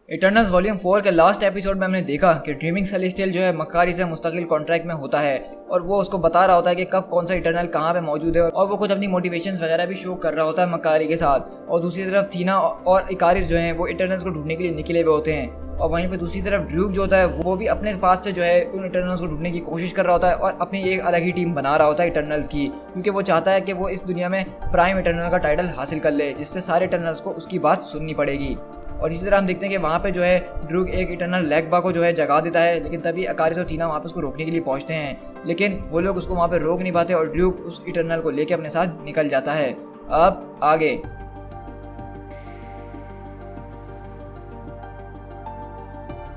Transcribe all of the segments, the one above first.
Eternals volume 4 के last episode में हमने देखा कि ड्रीमिंग सेलेस्टियल जो है मक्कारी से मुस्तकिल कॉन्ट्रैक्ट में होता है और वो उसको बता रहा होता है कि कब कौन सा इटर्नल कहाँ पे मौजूद है और वो कुछ अपनी मोटिवेशंस वगैरह भी शो कर रहा होता है मक्कारी के साथ। और दूसरी तरफ थीना और इकारिस जो है वो इटर्नल्स को ढूंढने के लिए निकले हुए होते हैं और वहीं पे दूसरी तरफ ड्रूक जो होता है वो भी अपने पास से जो है उन इटर्नल्स को ढूंढने की कोशिश कर रहा होता है और अपनी एक अलग ही टीम बना रहा होता है इटर्नल्स की, क्योंकि वो चाहता है कि वो इस दुनिया में प्राइम इटर्नल का टाइटल हासिल कर ले, जिससे सारे इटर्नल्स को उसकी बात सुननी पड़ेगी। और इसी तरह हम देखते हैं कि वहाँ पे जो है ड्रूक एक इटर्नल लेगबा को जो है जगा देता है, लेकिन तभी अकारिस और थीना वहाँ पे उसको रोकने के लिए पहुँचते हैं, लेकिन वो लोग उसको वहाँ पे रोक नहीं पाते और ड्रूक उस इटर्नल को लेके अपने साथ निकल जाता है। अब आगे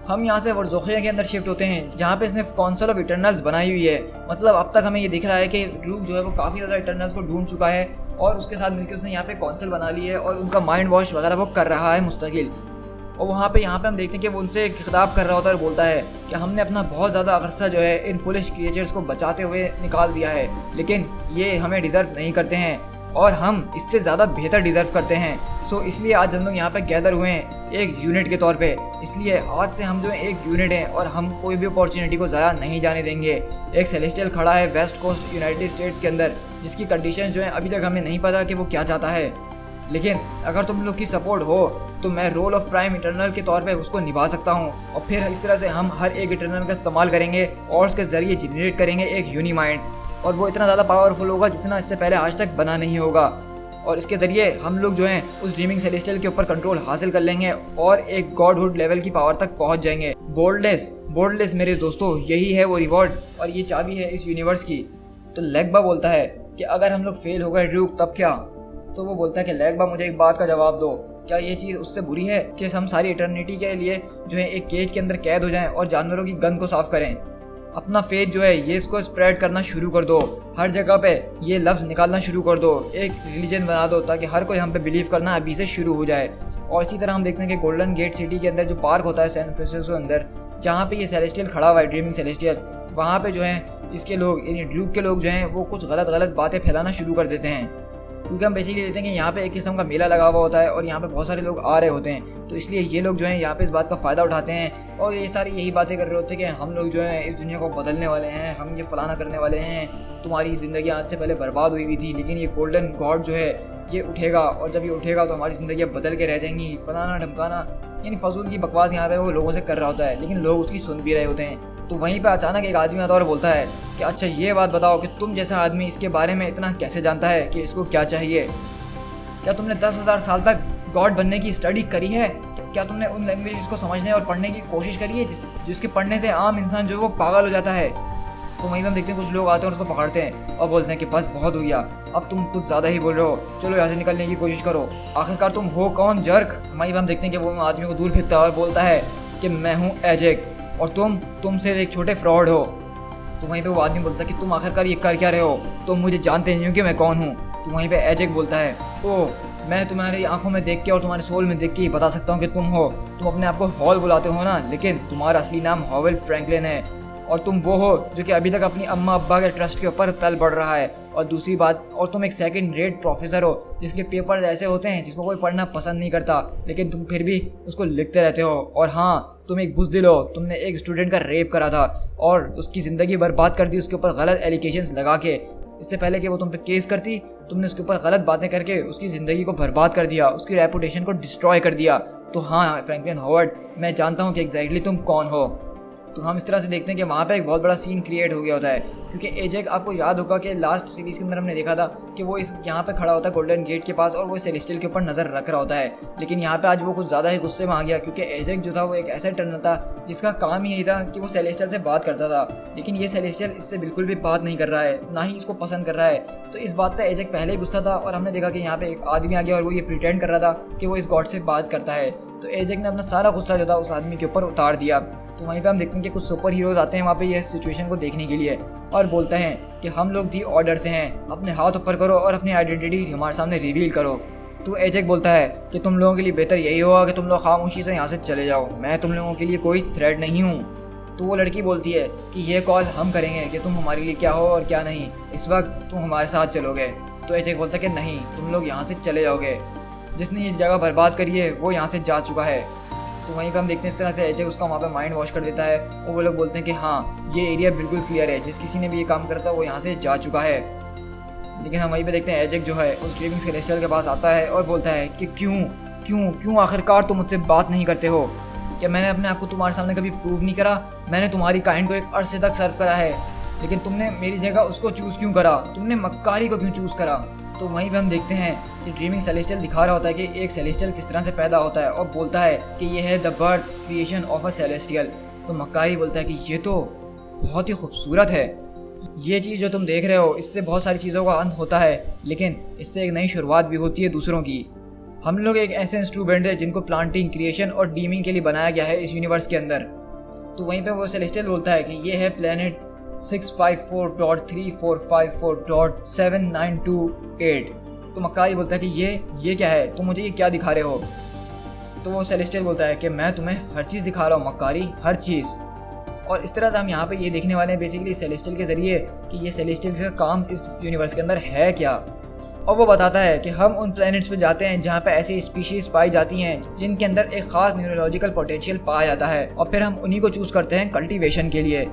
हम यहाँ से वर्जोखिया के अंदर शिफ्ट होते हैं, जहाँ पे इसने काउंसिल ऑफ इटर्नल्स बनाई हुई है। मतलब अब तक हमें ये दिख रहा है कि ड्रूक जो है वो काफ़ी ज़्यादा इटर्नल्स को ढूंढ चुका है और उसके साथ मिलकर उसने यहाँ पे काउंसिल बना ली है और उनका माइंड वॉश वगैरह वो कर रहा है मुस्तकिल। और यहाँ पे हम देखते हैं कि वो उनसे खिताब कर रहा होता है और बोलता है कि हमने अपना बहुत ज़्यादा अरसा जो है इन फुलिश क्रिएचर्स को बचाते हुए निकाल दिया है, लेकिन ये हमें डिज़र्व नहीं करते हैं और हम इससे ज़्यादा बेहतर डिज़र्व करते हैं। सो इसलिए आज हम लोग यहाँ पे गैदर हुए हैं एक यूनिट के तौर पे। इसलिए आज से हम जो है एक यूनिट हैं और हम कोई भी अपॉर्चुनिटी को ज़्यादा नहीं जाने देंगे। एक सेलेस्टियल खड़ा है वेस्ट कोस्ट यूनाइटेड स्टेट्स के अंदर, जिसकी कंडीशन जो है अभी तक हमें नहीं पता कि वो क्या चाहता है, लेकिन अगर तुम लोग की सपोर्ट हो तो मैं रोल ऑफ प्राइम इटर्नल के तौर पे उसको निभा सकता हूँ। और फिर इस तरह से हम हर एक इटर्नल का इस्तेमाल करेंगे और उसके ज़रिए जनरेट करेंगे एक यूनी माइंड, और वो इतना ज़्यादा पावरफुल होगा जितना इससे पहले आज तक बना नहीं होगा। और इसके ज़रिए हम लोग जो हैं उस ड्रीमिंग सेलेस्टियल के ऊपर कंट्रोल हासिल कर लेंगे और एक गॉडहुड लेवल की पावर तक पहुंच जाएंगे। बोल्डनेस मेरे दोस्तों, यही है वो रिवॉर्ड और ये चाबी है इस यूनिवर्स की। तो लेगबा बोलता है कि अगर हम लोग फेल हो गए ड्रूक तब क्या? तो वो बोलता है कि लेगबा मुझे एक बात का जवाब दो, क्या ये चीज़ उससे बुरी है कि हम सारी इटर्निटी के लिए जो है एक केज के अंदर कैद हो जाएं और जानवरों की गन को साफ करें? अपना फेथ जो है ये इसको स्प्रेड करना शुरू कर दो, हर जगह पे ये लफ्ज़ निकालना शुरू कर दो, एक रिलीजन बना दो ताकि हर कोई हम पे बिलीव करना अभी से शुरू हो जाए। और इसी तरह हम देखते हैं कि गोल्डन गेट सिटी के अंदर जो पार्क होता है सैन फ्रांसिस्को अंदर, जहाँ पे ये सेलेस्टियल खड़ा हुआ है ड्रीमिंग सेलेस्टियल, वहाँ पे जो है इसके लोग यानी ड्रूक के लोग जो हैं वो कुछ गलत बातें फैलाना शुरू कर देते हैं, क्योंकि हम बेसिकली देखते हैं कि यहाँ पे एक किस्म का मेला लगा हुआ होता है और यहाँ पे बहुत सारे लोग आ रहे होते हैं। तो इसलिए ये लोग जो हैं यहाँ पे इस बात का फ़ायदा उठाते हैं और ये सारी यही बातें कर रहे होते हैं कि हम लोग जो है इस दुनिया को बदलने वाले हैं, हम ये फलाना करने वाले हैं, तुम्हारी ज़िंदगी आज से पहले बर्बाद हुई थी, लेकिन ये गोल्डन गॉड जो है ये उठेगा और जब ये उठेगा तो हमारी ज़िंदगी बदल के रह जाएंगी, फलाना ढमकाना, यानी फजूल की बकवास यहाँ पे वो लोगों से कर रहा होता है, लेकिन लोग उसकी सुन भी रहे होते हैं। तो वहीं पे अचानक एक आदमी आता और बोलता है कि अच्छा ये बात बताओ कि तुम जैसा आदमी इसके बारे में इतना कैसे जानता है कि इसको क्या चाहिए? क्या तुमने 10,000 साल तक गॉड बनने की स्टडी करी है? क्या तुमने उन लैंग्वेजेस को समझने और पढ़ने की कोशिश करी है जिसके पढ़ने से आम इंसान जो है वो पागल हो जाता है? तो वहीं हम देखते हैं कुछ लोग आते हैं और उसको पकड़ते हैं और बोलते हैं कि बस बहुत हो गया, अब तुम कुछ ज़्यादा ही बोल रहे हो, चलो यहाँ से निकलने की कोशिश करो, आखिरकार तुम हो कौन जर्क? वहीं हम देखते हैं कि वो आदमी को दूर फेंकता है और बोलता है कि मैं हूँ एजेक और तुम सिर्फ एक छोटे फ्रॉड हो। तो वहीं पे वो आदमी बोलता है कि तुम आखिरकार ये कर क्या रहे हो, तुम मुझे जानते नहीं हो कि मैं कौन हूँ। तो वहीं पे एजेक बोलता है ओह मैं तुम्हारी आंखों में देख के और तुम्हारे सोल में देख के ही बता सकता हूँ कि तुम हो। तुम अपने आप को हॉल बुलाते हो ना, लेकिन तुम्हारा असली नाम हॉवेल फ्रैंकलिन है और तुम वो हो जो कि अभी तक अपनी अम्मा अब्बा के ट्रस्ट के ऊपर पल बढ़ रहा है। और दूसरी बात, और तुम एक सेकंड रेट प्रोफेसर हो जिसके पेपर्स ऐसे होते हैं जिसको कोई पढ़ना पसंद नहीं करता, लेकिन तुम फिर भी उसको लिखते रहते हो। और हाँ, तुम एक बुज़दिल हो, तुमने एक स्टूडेंट का रेप करा था और उसकी ज़िंदगी बर्बाद कर दी उसके ऊपर गलत एलिगेशंस लगा के। इससे पहले कि वो तुम पे केस करती, तुमने उसके ऊपर गलत बातें करके उसकी ज़िंदगी को बर्बाद कर दिया, उसकी रेपुटेशन को डिस्ट्रॉय कर दिया। तो हाँ फ्रैंकलिन हॉवर्ड, मैं जानता हूँ कि एग्जैक्टली तुम कौन हो। तो हम इस तरह से देखते हैं कि वहाँ पे एक बहुत बड़ा सीन क्रिएट हो गया होता है, क्योंकि एजेक आपको याद होगा कि लास्ट सीरीज़ के अंदर हमने देखा था कि वो इस यहाँ पे खड़ा होता है गोल्डन गेट के पास और वो सेलेस्टियल के ऊपर नज़र रख रहा होता है। लेकिन यहाँ पे आज वो कुछ ज़्यादा ही गुस्से में आ गया, क्योंकि एजेक जो था वो एक ऐसा इटर्नल था जिसका काम ही यही था कि वो सेलेस्टियल से बात करता था, लेकिन ये सेलेस्टियल इससे बिल्कुल भी बात नहीं कर रहा है, ना ही इसको पसंद कर रहा है। तो इस बात से एजेक पहले ही गुस्सा था और हमने देखा कि यहाँ पे एक आदमी आ गया और वो ये प्रिटेंड कर रहा था कि वो इस गॉड से बात करता है। तो एजेक ने अपना सारा गुस्सा जो था उस आदमी के ऊपर उतार दिया। तो वहीं पे हम देखते हैं कि कुछ सुपर हीरोज आते हैं वहाँ पे यह सिचुएशन को देखने के लिए और बोलते हैं कि हम लोग दी ऑर्डर से हैं, अपने हाथ ऊपर करो और अपनी आइडेंटिटी हमारे सामने रिवील करो। तो एजेक बोलता है कि तुम लोगों के लिए बेहतर यही होगा कि तुम लोग खामोशी से यहाँ से चले जाओ, मैं तुम लोगों के लिए कोई थ्रेट नहीं हूँ। तो वो लड़की बोलती है कि ये कॉल हम करेंगे कि तुम हमारे लिए क्या हो और क्या नहीं, इस वक्त तुम हमारे साथ चलोगे। तो एजेक बोलता है कि नहीं, तुम लोग यहाँ से चले जाओगे, जिसने ये जगह बर्बाद करी है वो यहाँ से जा चुका है। तो वहीं पे हम देखते हैं इस तरह से एजेक उसका वहाँ पे माइंड वॉश कर देता है और वो लोग बोलते हैं कि हाँ ये एरिया बिल्कुल क्लियर है, जिस किसी ने भी ये काम करता है वो यहाँ से जा चुका है। लेकिन हम वहीं पे देखते हैं एजेक जो है उस ड्रीमिंग सेलेस्टियल के पास आता है और बोलता है कि क्यों क्यों क्यों आखिरकार तुम मुझसे बात नहीं करते हो? क्या मैंने अपने आप को तुम्हारे सामने कभी प्रूव नहीं करा? मैंने तुम्हारी काइंड को एक अरसे तक सर्व करा है, लेकिन तुमने मेरी जगह उसको चूज़ क्यों करा? तुमने मक्कारी को क्यों चूज़ करा? तो वहीं पे हम देखते हैं कि ड्रीमिंग सेलेस्टियल दिखा रहा होता है कि एक सेलेस्टियल किस तरह से पैदा होता है और बोलता है कि ये है the birth creation of a celestial. तो मक्कारी बोलता है कि ये तो बहुत ही खूबसूरत है, ये चीज़ जो तुम देख रहे हो इससे बहुत सारी चीज़ों का अंत होता है, लेकिन इससे एक नई शुरुआत भी होती है दूसरों की। हम लोग एक ऐसे इंस्ट्रूमेंट है जिनको प्लांटिंग, क्रिएशन और डीमिंग के लिए बनाया गया है इस यूनिवर्स के अंदर। तो वहीं पे वो सेलेस्टियल बोलता है कि ये है प्लेनेट 654.345.7928। तो मक्कारी बोलता है कि ये क्या है, तुम मुझे ये क्या दिखा रहे हो? तो वो सेलेस्टियल बोलता है कि मैं तुम्हें हर चीज़ दिखा रहा हूँ मक्कारी, हर चीज़। और इस तरह से हम यहाँ पे ये देखने वाले हैं बेसिकली सेलेस्टियल के ज़रिए कि ये सेलेस्टियल का काम इस यूनिवर्स के अंदर है क्या। और वो बताता है कि हम उन प्लैनेट्स पे जाते हैं जहाँ पे ऐसी स्पीशीज़ पाई जाती हैं जिनके अंदर एक ख़ास न्यूरोलॉजिकल पोटेंशियल पाया जाता है, और फिर हम उन्हीं को चूज़ करते हैं कल्टीवेशन के लिए।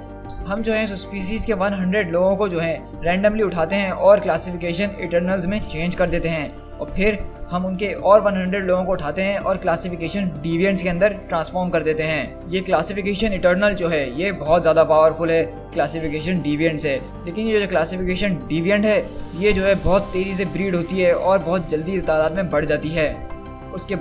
हम जो है उस स्पीसीज़ के 100 लोगों को जो है रैंडमली उठाते हैं और क्लासिफिकेशन इटर्नल्स में चेंज कर देते हैं, और फिर हम उनके और 100 लोगों को उठाते हैं और क्लासिफिकेशन डिविएंट्स के अंदर ट्रांसफॉर्म कर देते हैं। ये क्लासिफिकेशन इटर्नल जो है ये बहुत ज़्यादा पावरफुल है क्लासिफिकेशन डिविएंट से, लेकिन ये जो क्लासिफिकेशन डिविएंट है ये जो है बहुत तेज़ी से ब्रीड होती है और बहुत जल्दी तादाद में बढ़ जाती है। उसके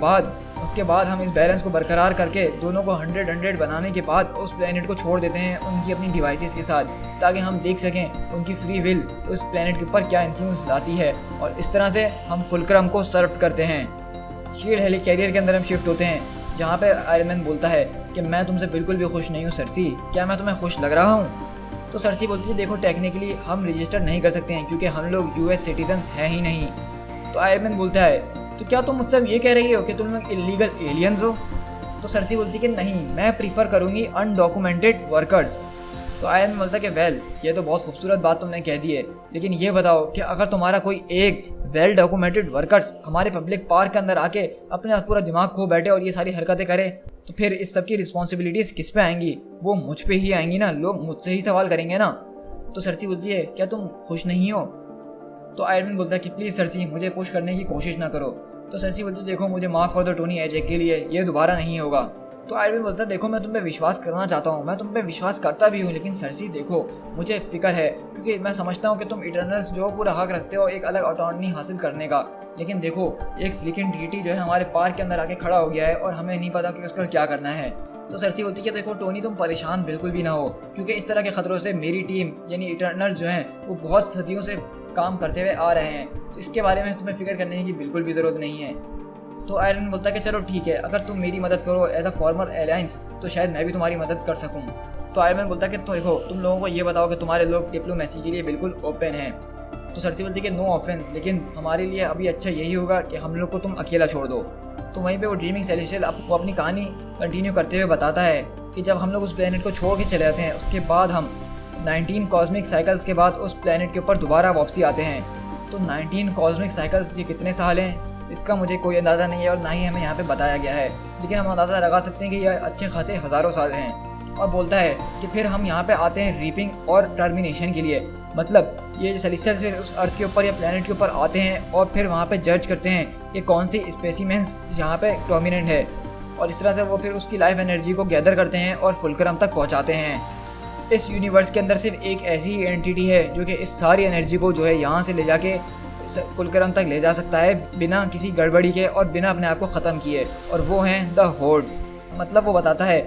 बाद हम इस बैलेंस को बरकरार करके दोनों को 100 बनाने के बाद उस प्लेनेट को छोड़ देते हैं उनकी अपनी डिवाइसेस के साथ, ताकि हम देख सकें उनकी फ्री विल उस प्लेनेट के ऊपर क्या इन्फ्लुएंस लाती है, और इस तरह से हम फुलक्रम को सर्व करते हैं। शील्ड हेली कैरियर के अंदर हम शिफ्ट होते हैं जहाँ पे आयरन मैन बोलता है कि मैं तुमसे बिल्कुल भी खुश नहीं हूँ सरसी, क्या मैं तुम्हें खुश लग रहा हूँ? तो सरसी बोलती है देखो देखो हम रजिस्टर नहीं कर सकते हैं क्योंकि हम लोग US सिटीजन्स हैं ही नहीं। तो आयरन मैन बोलता है तो क्या तुम मुझसे ये कह रही हो कि तुम लोग इलीगल एलियंस हो? तो सरसी बोलती है कि नहीं, मैं प्रीफर करूँगी अनडॉक्यूमेंटेड वर्कर्स। तो आयरन मैन बोलता है कि वेल ये तो बहुत खूबसूरत बात तुमने कह दी है, लेकिन ये बताओ कि अगर तुम्हारा कोई एक वेल डॉक्यूमेंटेड वर्कर्स हमारे पब्लिक पार्क के अंदर आके अपना पूरा दिमाग खो बैठे और ये सारी हरकतें करे, तो फिर इस सब की रिस्पॉन्सिबिलिटीज़ किस पे आएंगी? वो मुझ पे ही आएंगी ना, लोग मुझसे ही सवाल करेंगे ना। तो सरसी बोलती है क्या तुम खुश नहीं हो? तो आयरन मैन बोलता है कि प्लीज़ सरसी मुझे पुश करने की कोशिश ना करो। तो सरसी बोलती है देखो मुझे माफ़ कर दो टोनी एजेक के लिए, ये दोबारा नहीं होगा। तो आयरन मैन बोलता है देखो मैं तुम पे विश्वास करना चाहता हूँ, मैं तुम पे विश्वास करता भी हूँ, लेकिन सरसी देखो मुझे फिक्र है क्योंकि मैं समझता हूँ कि तुम इटर्नल्स जो पूरा हक रखते हो एक अलग ऑटोनॉमी हासिल करने का, लेकिन देखो एक फ्लिकिंग डीटी जो है हमारे पार्क के अंदर आके खड़ा हो गया है और हमें नहीं पता कि उसका क्या करना है। तो सरसी बोलती है देखो टोनी तुम परेशान बिल्कुल भी ना हो, क्योंकि इस तरह के खतरों से मेरी टीम यानी इटर्नल जो हैं वो बहुत सदियों से काम करते हुए आ रहे हैं, तो इसके बारे में तुम्हें फिक्र करने की बिल्कुल भी ज़रूरत नहीं है। तो आयरन बोलता है कि चलो ठीक है, अगर तुम मेरी मदद करो एज अ फॉर्मर एलायंस तो शायद मैं भी तुम्हारी मदद कर सकूं। तो आयरन बोलता है कि तो देखो तुम लोगों को ये बताओ कि तुम्हारे लोग डिप्लोमेसी के लिए बिल्कुल ओपन हैं। तो सरसी बोलती है कि नो ऑफेंस, लेकिन हमारे लिए अभी अच्छा यही होगा कि हम लोग को तुम अकेला छोड़ दो। तो वहीं पे वो ड्रीमिंग सेलेस्टियल वो अपनी कहानी कंटिन्यू करते हुए बताता है कि जब हम लोग उस प्लेनेट को छोड़ के चले जाते हैं उसके बाद हम 19 कॉस्मिक साइकिल्स के बाद उस प्लेनेट के ऊपर दोबारा वापसी आते हैं। तो 19 कॉस्मिक साइकिल्स ये कितने साल हैं इसका मुझे कोई अंदाज़ा नहीं है और ना ही हमें यहाँ पे बताया गया है, लेकिन हम अंदाज़ा लगा सकते हैं कि यह अच्छे खासे हज़ारों साल हैं। और बोलता है कि फिर हम यहाँ पे आते हैं रीपिंग और टर्मिनेशन के लिए, मतलब ये सेलेस्टियल फिर उस अर्थ के ऊपर या प्लेनेट के ऊपर आते हैं और फिर वहाँ पे जज करते हैं कि कौन सी स्पेसिमेंस यहाँ पे डोमिनेंट है, और इस तरह से वो फिर उसकी लाइफ एनर्जी को गैदर करते हैं और फुलक्रम तक पहुँचाते हैं। इस यूनिवर्स के अंदर सिर्फ एक ऐसी ही एंटिटी है जो कि इस सारी एनर्जी को जो है यहाँ से ले जाके फुलक्रम तक ले जा सकता है बिना किसी गड़बड़ी के और बिना अपने आप को ख़त्म किए, और वो हैं द होर्ड। मतलब वो बताता है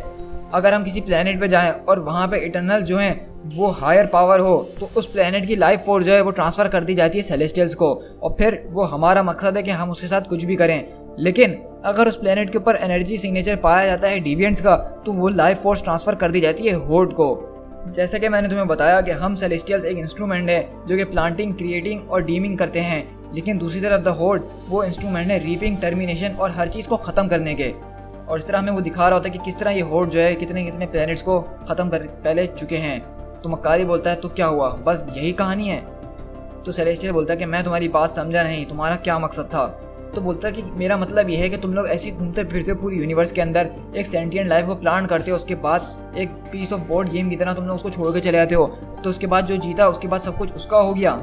अगर हम किसी प्लेनेट पे जाएं और वहाँ पे इटर्नल जो हैं वो हायर पावर हो तो उस प्लेनेट की लाइफ फोर्स जो है वो ट्रांसफ़र कर दी जाती है सेलेस्टियल्स को, और फिर वो हमारा मकसद है कि हम उसके साथ कुछ भी करें। लेकिन अगर उस प्लेनेट के ऊपर एनर्जी सिग्नेचर पाया जाता है डिविएंट्स का तो वो लाइफ फोर्स ट्रांसफ़र कर दी जाती है होर्ड को। जैसे कि मैंने तुम्हें बताया कि हम सेलेस्टियल्स एक इंस्ट्रूमेंट है जो कि प्लांटिंग, क्रिएटिंग और डीमिंग करते हैं, लेकिन दूसरी तरफ द होर्ड वो इंस्ट्रूमेंट है रीपिंग, टर्मिनेशन और हर चीज़ को ख़त्म करने के। और इस तरह हमें वो दिखा रहा होता है कि किस तरह ये होर्ड जो है कितने कितने प्लैनेट्स को ख़त्म कर पहले चुके हैं। तो मक्कारी बोलता है तो क्या हुआ, बस यही कहानी है? तो सेलेस्टियल बोलता है कि मैं तुम्हारी बात समझा नहीं, तुम्हारा क्या मकसद था? तो बोलता है कि मेरा मतलब ये है कि तुम लोग ऐसे घूमते फिरते हो पूरी यूनिवर्स के अंदर, एक सेंटिएंट लाइफ को प्लान करते हो, उसके बाद एक पीस ऑफ बोर्ड गेम की तरह तुम लोग उसको छोड़ के चले जाते हो, तो उसके बाद जो जीता उसके बाद सब कुछ उसका हो गया।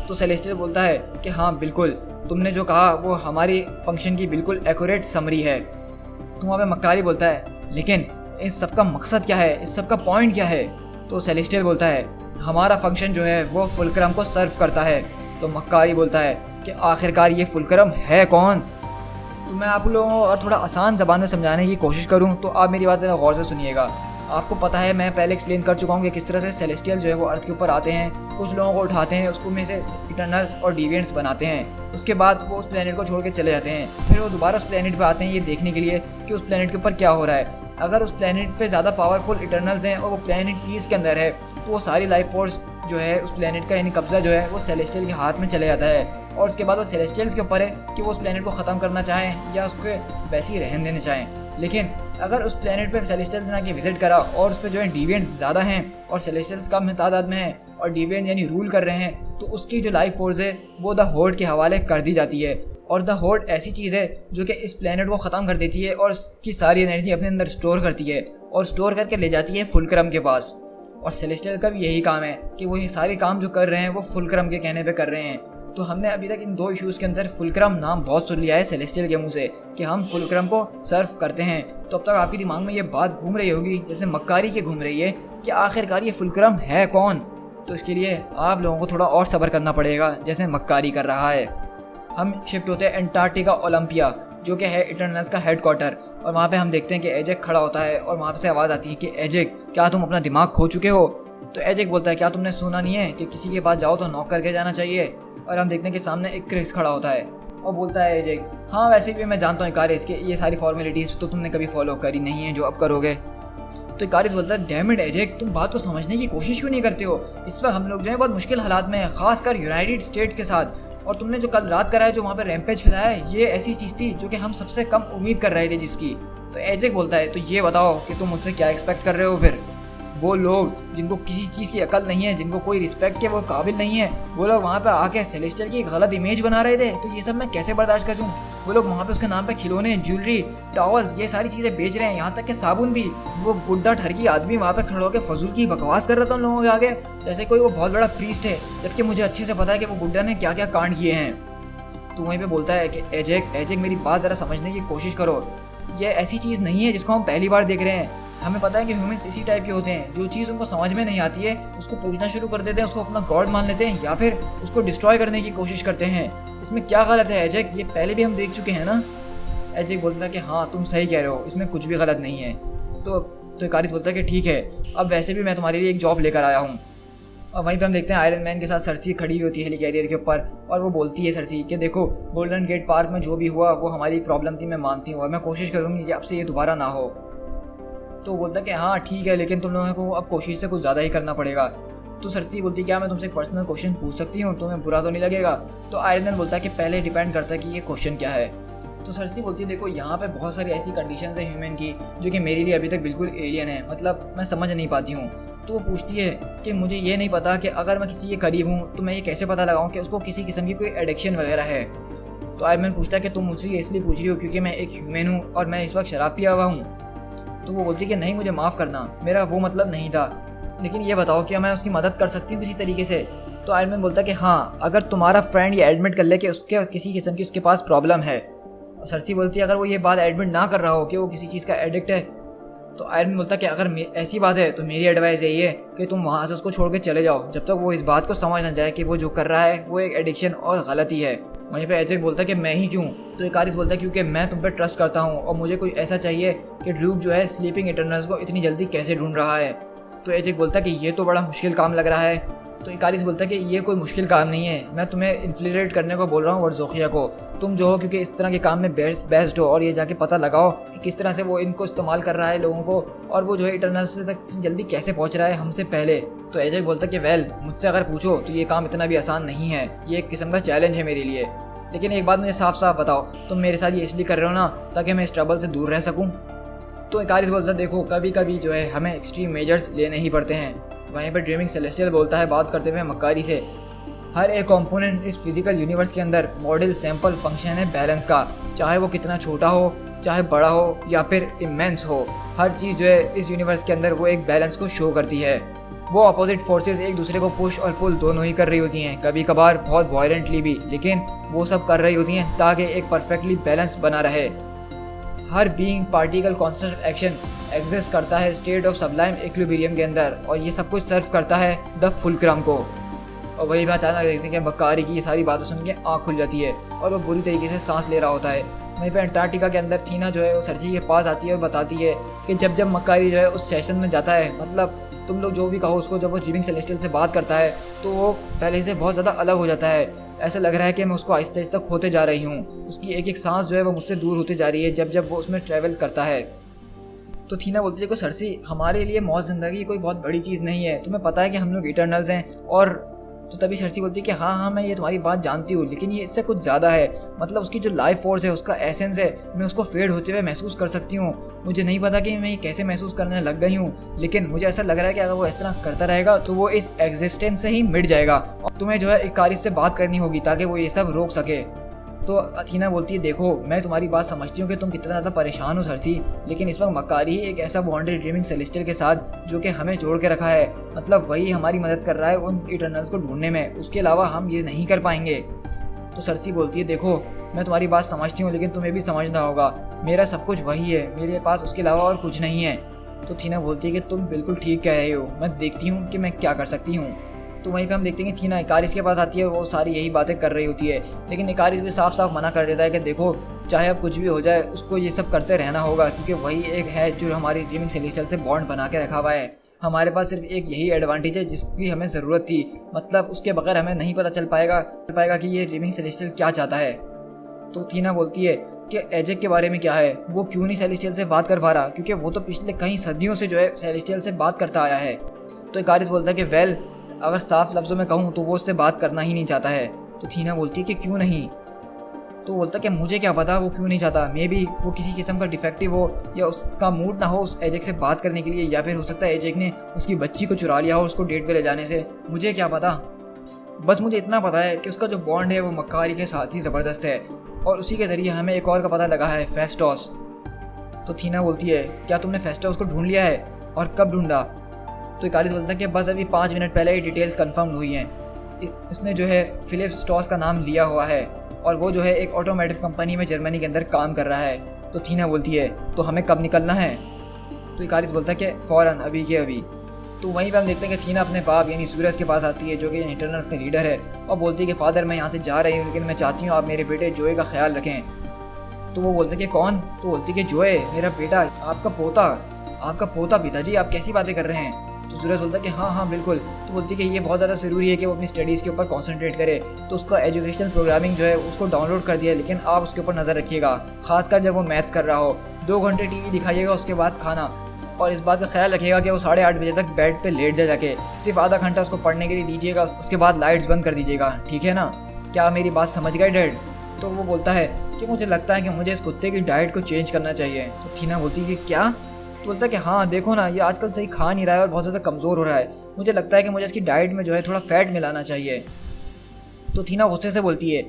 तो सेलेस्टियल बोलता है कि हाँ बिल्कुल, तुमने जो कहा वो हमारी फंक्शन की बिल्कुल एक्यूरेट समरी है। तो वहाँ पे मक्कारी बोलता है लेकिन इस सब का मकसद क्या है, इस सब का पॉइंट क्या है? तो सेलेस्टियल बोलता है हमारा फंक्शन जो है वो फुलक्रम को सर्व करता है। तो मक्कारी बोलता है कि आखिरकार ये फुलक्रम है कौन? तो मैं आप लोगों को और थोड़ा आसान ज़बान में समझाने की कोशिश करूं तो आप मेरी बात ज़रा गौर से सुनिएगा। आपको पता है, मैं पहले एक्सप्लेन कर चुका हूं कि किस तरह से सेलेस्टियल जो है वो अर्थ के ऊपर आते हैं, कुछ लोगों को उठाते हैं, उसको में से इटर्नल्स और डिविएंट्स बनाते हैं, उसके बाद वो उस प्लेनेट को छोड़ के चले जाते हैं, फिर वो दोबारा उस प्लेनेट पर आते हैं ये देखने के लिए कि उस प्लेनेट के ऊपर क्या हो रहा है। अगर उस प्लेनेट पे ज़्यादा पावरफुल इटर्नल्स हैं और वो प्लेनेट पीस के अंदर है तो वो सारी लाइफ फोर्स जो है उस प्लेनेट का यानी कब्जा जो है वो सेलेस्टियल के हाथ में चले जाता है, और उसके बाद वो सेलेस्टियल्स के ऊपर है कि वो उस प्लेनेट को ख़त्म करना चाहें या उसको वैसे ही रहने देना चाहें। लेकिन अगर उस प्लेनेट पे सेलेस्टियल्स ने आके विजिट करा और उस पर जो है डिविएंट्स ज़्यादा हैं और सेलेस्टियल्स कम तादाद में हैं और डिविएंट यानी रूल कर रहे हैं, तो उसकी जो लाइफ फोर्स है वो द होर्ड के हवाले कर दी जाती है। और द होर्ड ऐसी चीज़ है जो कि इस प्लेनेट को ख़त्म कर देती है और उसकी सारी एनर्जी अपने अंदर स्टोर करती है और स्टोर करके ले जाती है फुलक्रम के पास। और सेलेस्टियल का भी यही काम है कि वो ये सारे काम जो कर रहे हैं वो फुलक्रम के कहने पे कर रहे हैं। तो हमने अभी तक इन दो इश्यूज़ के अंदर फुलक्रम नाम बहुत सुन लिया है सेलेस्टियल के मुंह से कि हम फुलक्रम को सर्व करते हैं। तो अब तक आपके दिमाग में ये बात घूम रही होगी जैसे मक्कारी की घूम रही है कि आखिरकार ये फुलक्रम है कौन। तो इसके लिए आप लोगों को थोड़ा और सब्र करना पड़ेगा जैसे मक्कारी कर रहा है। हम शिफ्ट होते हैं एंटार्क्टिका ओलंपिया जो कि है इटर्नल्स का हेडक्वार्टर, और वहाँ पे हम देखते हैं कि एजेक खड़ा होता है और वहाँ से आवाज़ आती है कि एजेक क्या तुम अपना दिमाग खो चुके हो? तो एजेक बोलता है क्या तुमने सुना नहीं है कि किसी के पास जाओ तो नॉक करके जाना चाहिए? और हम देखते हैं कि सामने एक क्रिस खड़ा होता है और बोलता है एजेक हाँ वैसे भी मैं जानता हूँ इकारिस के ये सारी फॉर्मेलिटीज़ तो तुमने कभी फॉलो करी नहीं है जो अब करोगे। तो इकारिस बोलता है डैम इट एजेक, तुम बात को समझने की कोशिश क्यों नहीं करते हो? इस वक्त हम लोग जो है बहुत मुश्किल हालात में हैं, खासकर यूनाइटेड स्टेट्स के साथ, और तुमने जो कल रात करा है जो वहाँ पे रैम्पेज फैलाया है ये ऐसी चीज़ थी जो कि हम सबसे कम उम्मीद कर रहे थे जिसकी। तो एजेक बोलता है तो ये बताओ कि तुम मुझसे क्या एक्सपेक्ट कर रहे हो? फिर वो लोग जिनको किसी चीज़ की अकल नहीं है, जिनको कोई रिस्पेक्ट के वो काबिल नहीं है, वो लोग वहाँ पे आके सेलेस्टियल की एक गलत इमेज बना रहे थे, तो ये सब मैं कैसे बर्दाश्त कर दूँ? वो लोग वहाँ पे उसके नाम पे खिलौने, ज्वेलरी, टॉवल्स ये सारी चीज़ें बेच रहे हैं, यहाँ तक कि साबुन भी। वो बुड्ढा ठरकी आदमी वहाँ पे खड़े होकर फजूल की बकवास कर रहा था उन लोगों के आगे जैसे कोई वो बहुत बड़ा प्रीस्ट है, जबकि मुझे अच्छे से पता है कि वो बुड्ढा ने क्या क्या कांड किए हैं। तो वहीं पे बोलता है कि एजेक मेरी बात ज़रा समझने की कोशिश करो, ये ऐसी चीज़ नहीं है जिसको हम पहली बार देख रहे हैं। हमें पता है कि ह्यूमंस इसी टाइप के होते हैं, जो चीज़ उनको समझ में नहीं आती है उसको पूछना शुरू कर देते हैं, उसको अपना गॉड मान लेते हैं या फिर उसको डिस्ट्रॉय करने की कोशिश करते हैं। इसमें क्या गलत है एजेक? ये पहले भी हम देख चुके हैं ना। एजेक बोलता है कि हाँ तुम सही कह रहे हो, इसमें कुछ भी गलत नहीं है। तो इकारिस बोलता है कि ठीक है, अब वैसे भी मैं तुम्हारे लिए एक जॉब लेकर आया हूँ। और वहीं पे हम देखते हैं आयरन मैन के साथ सरसी खड़ी हुई होती है हेलीकैरियर के ऊपर, और वो बोलती है सरसी कि देखो गोल्डन गेट पार्क में जो भी हुआ वो हमारी प्रॉब्लम थी, मैं मानती हूँ और मैं कोशिश करूँगी कि आपसे ये दोबारा ना हो। तो बोलता है कि हाँ ठीक है, लेकिन तुम लोगों को अब कोशिश से कुछ ज़्यादा ही करना पड़ेगा। तो सरसी बोलती है क्या मैं तुमसे एक पर्सनल क्वेश्चन पूछ सकती हूँ? तुम्हें बुरा तो नहीं लगेगा? तो आयरन मैन बोलता है कि पहले डिपेंड करता है कि ये क्वेश्चन क्या है। तो सरसी बोलती है देखो यहाँ पे बहुत सारी ऐसी कंडीशंस है ह्यूमन की जो कि मेरे लिए अभी तक बिल्कुल एलियन है, मतलब मैं समझ नहीं पाती हूँ। तो वो पूछती है कि मुझे ये नहीं पता कि अगर मैं किसी के करीब हूँ तो मैं ये कैसे पता लगाऊँ कि उसको किसी किस्म की कोई एडिक्शन वगैरह है। तो आयरन मैन पूछता है कि तुम मुझसे इसलिए पूछ रही हो क्योंकि मैं एक ह्यूमन हूँ और मैं इस वक्त शराब पिया हुआ हूँ? तो वो बोलती है कि नहीं मुझे माफ़ करना, मेरा वो मतलब नहीं था, लेकिन ये बताओ कि मैं उसकी मदद कर सकती हूँ किसी तरीके से? तो आयरन मैन बोलता है कि हाँ, अगर तुम्हारा फ्रेंड ये एडमिट कर ले कि उसके किसी किस्म की उसके पास प्रॉब्लम है। सरसी बोलती है अगर वो ये बात एडमिट ना कर रहा हो कि वो किसी चीज़ का एडिक्ट है। तो आयरन मैन बोलता है कि अगर ऐसी बात है तो मेरी एडवाइस यही है कि तुम वहाँ से उसको छोड़ के चले जाओ जब तक वो इस बात को समझ ना जाए कि वो जो कर रहा है वो एक एडिक्शन और गलती है। वहीं पे एजेक बोलता है कि मैं ही क्यों? तो इकारिस बोलता है क्योंकि मैं तुम पे ट्रस्ट करता हूँ और मुझे कोई ऐसा चाहिए कि ड्रूक जो है स्लीपिंग इटर्नल्स को इतनी जल्दी कैसे ढूंढ रहा है। तो एजेक बोलता है कि ये तो बड़ा मुश्किल काम लग रहा है। तो इकारिस बोलता है कि ये कोई मुश्किल काम नहीं है, मैं तुम्हें इन्फ्लिरेट करने को बोल रहा हूँ वर्ज़ोखिया को, तुम जो हो क्योंकि इस तरह के काम में बेस्ट हो और ये जाके पता लगाओ कि किस तरह से वो इनको इस्तेमाल कर रहा है लोगों को, और वो जो है इटर्नल्स तक जल्दी कैसे पहुँच रहा है हमसे पहले। तो एजेक बोलता है कि वेल मुझसे अगर पूछो तो ये काम इतना भी आसान नहीं है, ये एक किस्म का चैलेंज है मेरे लिए, लेकिन एक बात मुझे साफ साफ बताओ, तुम मेरे साथ ये इसलिए कर रहे हो ना ताकि मैं इस ट्रबल से दूर रह सकूं? तो इकारिस बोलता है देखो कभी कभी जो है हमें एक्सट्रीम मेजर्स लेने ही पड़ते हैं। वहीं पर ड्रीमिंग सेलेस्टियल बोलता है बात करते हुए मक्कारी से हर एक कंपोनेंट इस फिजिकल यूनिवर्स के अंदर मॉडल सैंपल फंक्शन है बैलेंस का, चाहे वो कितना छोटा हो, चाहे बड़ा हो या फिर इमेंस हो। हर चीज़ जो है इस यूनिवर्स के अंदर वो एक बैलेंस को शो करती है। वो अपोजिट फोर्सेस एक दूसरे को पुश और पुल दोनों ही कर रही होती हैं, कभी कभार बहुत वायलेंटली भी, लेकिन वो सब कर रही होती हैं ताकि एक परफेक्टली बैलेंस बना रहे। हर being particle constant action exist करता है स्टेट ऑफ सबलाइम इक्विलिब्रियम के अंदर, और ये सब कुछ सर्व करता है द फुलक्रम को। और वही में अचानक देखते हैं कि बकारी की ये सारी बातें सुन के आँख खुल जाती है और वो बुरी तरीके से सांस ले रहा होता है। वहीं पे अंटार्कटिका के अंदर थीना जो है वो सर्सी के पास आती है और बताती है कि जब मकारी जो है उस सेशन में जाता है, मतलब तुम लोग जो भी कहो उसको, जब वो ड्रीमिंग सेलेस्टियल से बात करता है तो वो पहले से बहुत ज़्यादा अलग हो जाता है। ऐसा लग रहा है कि मैं उसको आहिस्ता आहिस्ता खोते जा रही हूँ। उसकी एक एक सांस जो है वो मुझसे दूर होती जा रही है जब वो उसमें ट्रैवल करता है। तो थीना बोलती है कि सरसी, हमारे लिए मौत ज़िंदगी कोई बहुत बड़ी चीज़ नहीं है, तुम्हें पता है कि हम लोग इटर्नल्स हैं। और तो तभी सरसी बोलती है कि हाँ मैं ये तुम्हारी बात जानती हूँ, लेकिन ये इससे कुछ ज़्यादा है। मतलब उसकी जो लाइफ फोर्स है, उसका एसेंस है, मैं उसको फेड होते हुए महसूस कर सकती हूँ। मुझे नहीं पता कि मैं ये कैसे महसूस करने लग गई हूँ, लेकिन मुझे ऐसा लग रहा है कि अगर वो इस तरह करता रहेगा तो वो इस एग्जिस्टेंस से ही मिट जाएगा और तुम्हें जो है इकारिस से बात करनी होगी ताकि वो ये सब रोक सके। तो अथीना बोलती है, देखो मैं तुम्हारी बात समझती हूँ कि तुम कितना ज़्यादा परेशान हो सरसी, लेकिन इस वक्त मकारी ही एक ऐसा बाउंड्री ड्रीमिंग सेलेस्टियल के साथ जो कि हमें जोड़ के रखा है, मतलब वही हमारी मदद कर रहा है उन इटर्नल्स को ढूंढने में, उसके अलावा हम ये नहीं कर पाएंगे। तो सरसी बोलती है, देखो मैं तुम्हारी बात समझती हूँ, लेकिन तुम्हें भी समझना होगा मेरा सब कुछ वही है, मेरे पास उसके अलावा और कुछ नहीं है। तो थीना बोलती है कि तुम बिल्कुल ठीक कह रहे हो, मैं देखती हूँ कि मैं क्या कर सकती हूँ। तो वहीं पे हम देखते हैं कि थीना इकारिस के पास आती है और वो सारी यही बातें कर रही होती है, लेकिन इकारिस भी साफ साफ मना कर देता है कि देखो चाहे अब कुछ भी हो जाए उसको ये सब करते रहना होगा, क्योंकि वही एक है जो हमारी ड्रीमिंग सेलेस्टियल से बॉन्ड बना के रखा हुआ है। हमारे पास सिर्फ एक यही एडवांटेज है जिसकी हमें ज़रूरत थी, मतलब उसके बगैर हमें नहीं पता चल पाएगा कि ये ड्रीमिंग सेलेस्टियल क्या चाहता है। तो थीना बोलती है कि एजेक के बारे में क्या है, वो क्यों नहीं सेलेस्टियल से बात कर पा रहा, क्योंकि वो तो पिछले कई सदियों से जो है सेलेस्टियल से बात करता आया है। तो इकारिस बोलता है कि वेल, अगर साफ लफ्ज़ों में कहूँ तो वो उससे बात करना ही नहीं चाहता है। तो थीना बोलती है कि क्यों नहीं। तो बोलता है कि मुझे क्या पता वो क्यों नहीं चाहता, मे बी वो किसी किस्म का डिफेक्टिव हो या उसका मूड ना हो उस एजेक से बात करने के लिए, या फिर हो सकता है एजेक ने उसकी बच्ची को चुरा लिया हो उसको डेट पे ले जाने से, मुझे क्या पता। बस मुझे इतना पता है कि उसका जो बॉन्ड है वो मक्कारी के साथ ही ज़बरदस्त है, और उसी के ज़रिए हमें एक और का पता लगा है, फेस्टोस। तो थीना बोलती है, क्या तुमने फेस्टोस को ढूंढ लिया है, और कब ढूंढा। तो इकारिस बोलता है कि बस अभी 5 मिनट पहले ही डिटेल्स कंफर्म हुई हैं, इसने जो है फिलिप स्टॉस का नाम लिया हुआ है और वो जो है एक ऑटोमोटिव कंपनी में जर्मनी के अंदर काम कर रहा है। तो थीना बोलती है, तो हमें कब निकलना है। तो इकारिस बोलता है कि फ़ौरन, अभी के अभी। तो वहीं पर हम देखते हैं कि थीना अपने बाप यानी सूरज के पास आती है जो कि इंटरनल्स का लीडर है, और बोलती है कि फादर मैं यहाँ से जा रही हूँ, लेकिन मैं चाहती हूँ आप मेरे बेटे जोए का ख्याल रखें। तो वो बोलते हैं कि कौन। तो बोलती है कि जोए मेरा बेटा, आपका पोता पिताजी, आप कैसी बातें कर रहे हैं। तो सूरज बोलता है कि हाँ बिल्कुल। तो बोलती है कि ये बहुत ज़्यादा ज़रूरी है कि वो अपनी स्टडीज़ के ऊपर कंसंट्रेट करे, तो उसका एजुकेशनल प्रोग्रामिंग जो है उसको डाउनलोड कर दिया, लेकिन आप उसके ऊपर नज़र रखिएगा, खासकर जब वो मैथ्स कर रहा हो। 2 घंटे टीवी दिखाइएगा, उसके बाद खाना, और इस बात का ख्याल रखिएगा कि वो 8:30 बजे तक बेड पे लेट जाके, सिर्फ आधा घंटा उसको पढ़ने के लिए दीजिएगा, उसके बाद लाइट्स बंद कर दीजिएगा, ठीक है ना। क्या मेरी बात समझ गए डैड। तो वो बोलता है कि मुझे लगता है कि मुझे इस कुत्ते की डाइट को चेंज करना चाहिए। तो थीना बोलती है कि क्या। तो बोलता है कि हाँ देखो ना, ये आजकल सही खा नहीं रहा है और बहुत ज़्यादा कमज़ोर हो रहा है, मुझे लगता है कि मुझे इसकी डाइट में जो है थोड़ा फैट मिलाना चाहिए। तो थीना गुस्से से बोलती है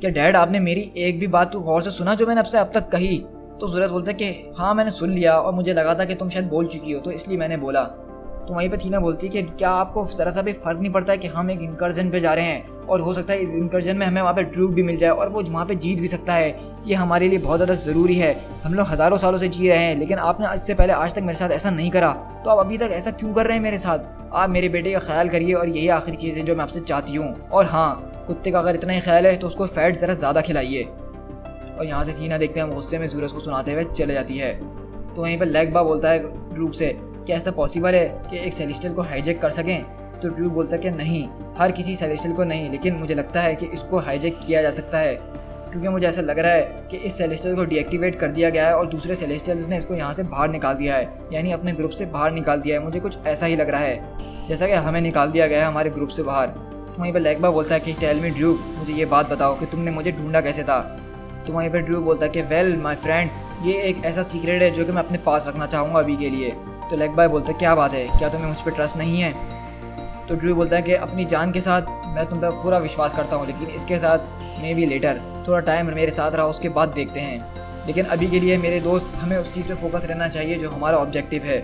कि डैड आपने मेरी एक भी बात को गौर से सुना जो मैंने आपसे अब तक कही। तो सूरज बोलता है कि हाँ मैंने सुन लिया, और मुझे लगा था कि तुम शायद बोल चुकी हो, तो इसलिए मैंने बोला। तो वहीं पे थीना बोलती है कि क्या आपको ज़रा सा भी फ़र्क नहीं पड़ता है कि हम एक इंकर्जन पे जा रहे हैं, और हो सकता है इस इंकर्जन में हमें वहाँ पे ड्रूप भी मिल जाए और वो वहाँ पे जीत भी सकता है। ये हमारे लिए बहुत ज़्यादा ज़रूरी है, हम लोग हज़ारों सालों से जी रहे हैं, लेकिन आपने इससे पहले आज तक मेरे साथ ऐसा नहीं करा, तो आप अभी तक ऐसा क्यों कर रहे हैं मेरे साथ। आप मेरे बेटे का ख्याल करिए, और यही आखिरी चीज़ है जो मैं आपसे चाहती हूँ। और हाँ, कुत्ते का अगर इतना ही ख्याल है तो उसको फैट ज़रा ज़्यादा खिलाइए। और यहाँ से थीना देखते हैं गुस्से में सूरज को सुनाते हुए चले जाती है। तो वहीं पर लेगबा बोलता है ड्रूप से, क्या ऐसा पॉसिबल है कि एक सेलेस्टियल को हाईजैक कर सकें। तो ड्रूप बोलता है कि नहीं, हर किसी सेलेस्टियल को नहीं, लेकिन मुझे लगता है कि इसको हाईजैक किया जा सकता है, क्योंकि मुझे ऐसा लग रहा है कि इस सेलेस्टियल को डीएक्टिवेट कर दिया गया है और दूसरे सेलेस्टियल्स ने इसको यहाँ से बाहर निकाल दिया है, यानी अपने ग्रुप से बाहर निकाल दिया है। मुझे कुछ ऐसा ही लग रहा है जैसा कि हमें निकाल दिया गया है हमारे ग्रुप से बाहर। तो वहीं पर लेगबा बोलता है कि टेल मी ड्रूप, मुझे ये बात बताओ कि तुमने मुझे ढूंढा कैसे था। तो वहीं पर ड्रूप बोलता है कि वेल माय फ्रेंड, ये एक ऐसा सीक्रेट है जो कि मैं अपने पास रखना चाहूँगा अभी के लिए। तो लेगबा बोलता है क्या बात है, क्या तुम्हें मुझ पर ट्रस्ट नहीं है। तो ड्रू बोलता है कि अपनी जान के साथ मैं तुम पे पूरा विश्वास करता हूँ, लेकिन इसके साथ मे बी लेटर, थोड़ा टाइम मेरे साथ रहा, उसके बाद देखते हैं। लेकिन अभी के लिए मेरे दोस्त हमें उस चीज़ पे फोकस रहना चाहिए जो हमारा ऑब्जेक्टिव है।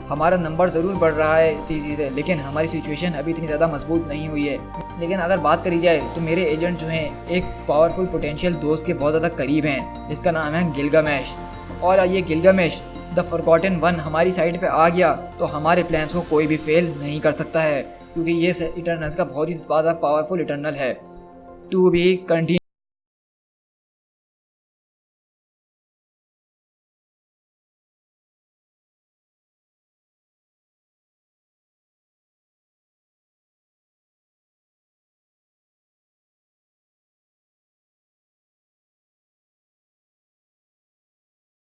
हमारा नंबर ज़रूर बढ़ रहा है तेज़ी से, लेकिन हमारी सिचुएशन अभी इतनी ज़्यादा मजबूत नहीं हुई है। लेकिन अगर बात करी जाए तो मेरे एजेंट जो हैं एक पावरफुल पोटेंशियल दोस्त के बहुत ज़्यादा करीब हैं, जिसका नाम है गिलगामेश। और ये गिलगामेश द फॉरगॉटन वन हमारी साइड पे आ गया तो हमारे प्लान्स को कोई भी फेल नहीं कर सकता है, क्योंकि ये इटर्नल्स का बहुत ही ज़्यादा पावरफुल इटर्नल है। To be continue.